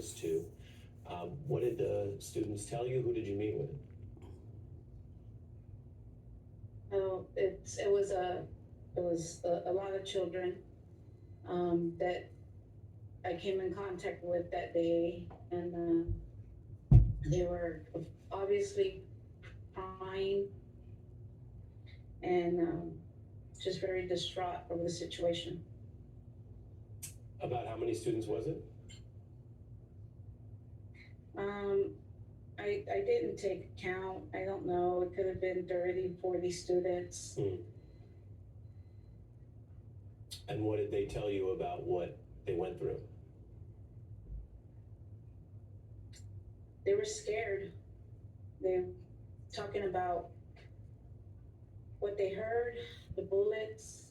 witness to. What did the students tell you? Who did you meet with? Oh, it was a lot of children that I came in contact with that day, and they were obviously crying and just very distraught over the situation. About how many students was it? I didn't take count. I don't know. It could have been 30, 40 students. And what did they tell you about what they went through? They were scared. They were talking about what they heard, the bullets.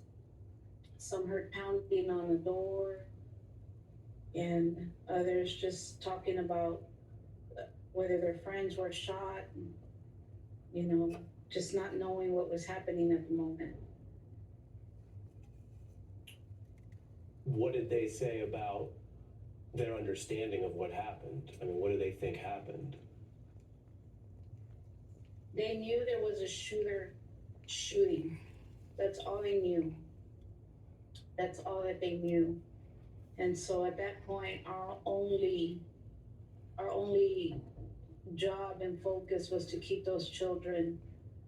Some heard pounding on the door, and others just talking about whether their friends were shot, and, just not knowing what was happening at the moment. What did they say about their understanding of what happened? I mean, what do they think happened? They knew there was a shooter shooting. That's all they knew. That's all that they knew. And so at that point, our only job and focus was to keep those children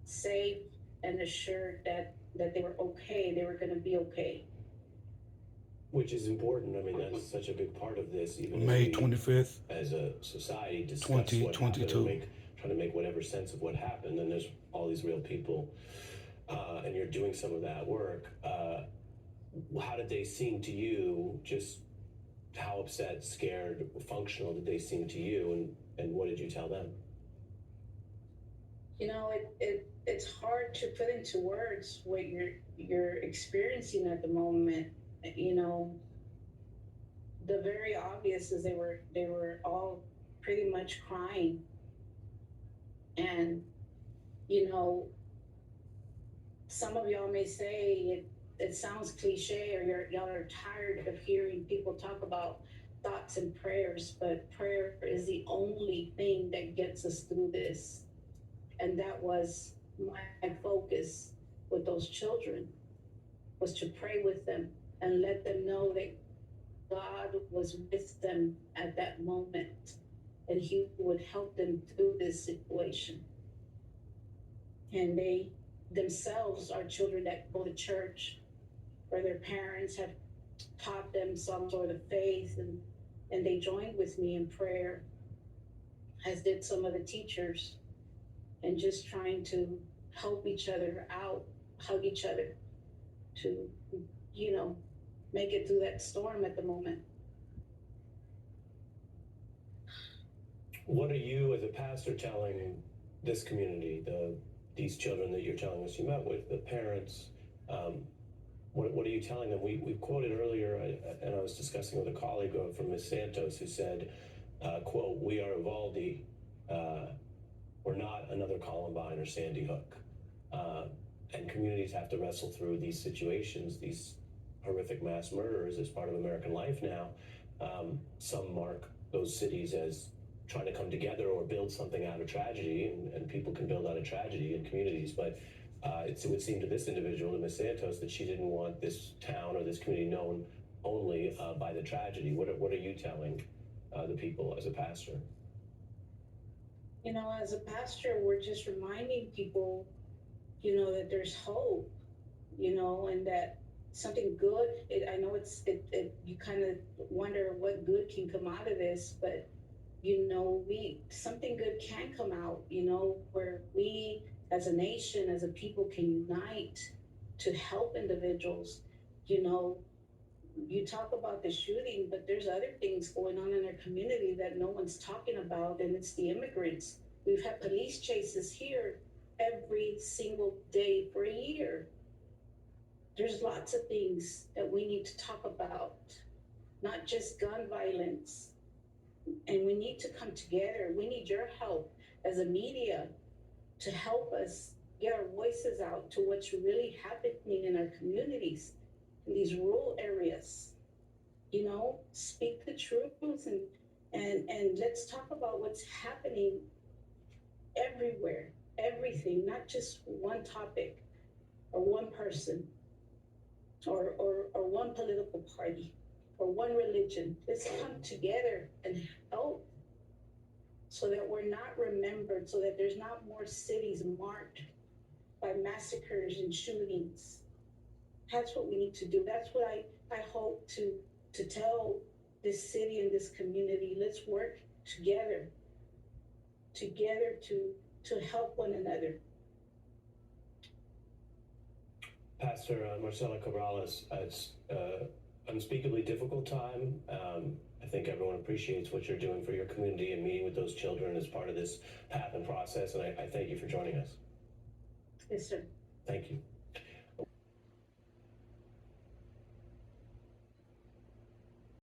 safe and assured that they were okay, they were going to be okay. Which is important. I mean, that's such a big part of this. Even May 25th, as a society, discuss what happened 2022. Try to make whatever sense of what happened. And there's all these real people, and you're doing some of that work. How did they seem to you? Just how upset, scared, functional did they seem to you? And what did you tell them? It's hard to put into words what you're experiencing at the moment. The very obvious is they were all pretty much crying, and some of y'all may say it sounds cliche, or y'all are tired of hearing people talk about thoughts and prayers, but prayer is the only thing that gets us through this. And that was my focus with those children, was to pray with them and let them know that God was with them at that moment, and He would help them through this situation. And they themselves are children that go to church, where their parents have taught them some sort of faith, and they joined with me in prayer, as did some of the teachers, and just trying to help each other out, hug each other, to, make it through that storm at the moment. What are you, as a pastor, telling this community, these children that you're telling us you met with, the parents? What are you telling them? We quoted earlier, and I was discussing with a colleague from Ms. Santos, who said, quote, "We are Uvalde. We're not another Columbine or Sandy Hook." And communities have to wrestle through these situations, these horrific mass murders as part of American life now. Some mark those cities as trying to come together or build something out of tragedy, and people can build out of tragedy in communities. But it would seem to this individual, to Ms. Santos, that she didn't want this town or this community known only by the tragedy. What are you telling the people as a pastor? As a pastor, we're just reminding people, that there's hope, and that something good, I know you kind of wonder what good can come out of this, but, something good can come out, where we as a nation, as a people, can unite to help individuals. You talk about the shooting, but there's other things going on in our community that no one's talking about, and it's the immigrants. We've had police chases here every single day for a year. There's lots of things that we need to talk about, not just gun violence. And we need to come together. We need your help as a media to help us get our voices out to what's really happening in our communities, in these rural areas. Speak the truth And let's talk about what's happening everywhere, everything, not just one topic or one person or one political party or one religion. Let's come together and help so that we're not remembered, so that there's not more cities marked by massacres and shootings. That's what we need to do. That's what I hope to tell this city and this community. Let's work together to help one another. Pastor Marcela Cabrales, it's unspeakably difficult time. I think everyone appreciates what you're doing for your community and meeting with those children as part of this path and process, and I thank you for joining us. Yes, sir. Thank you.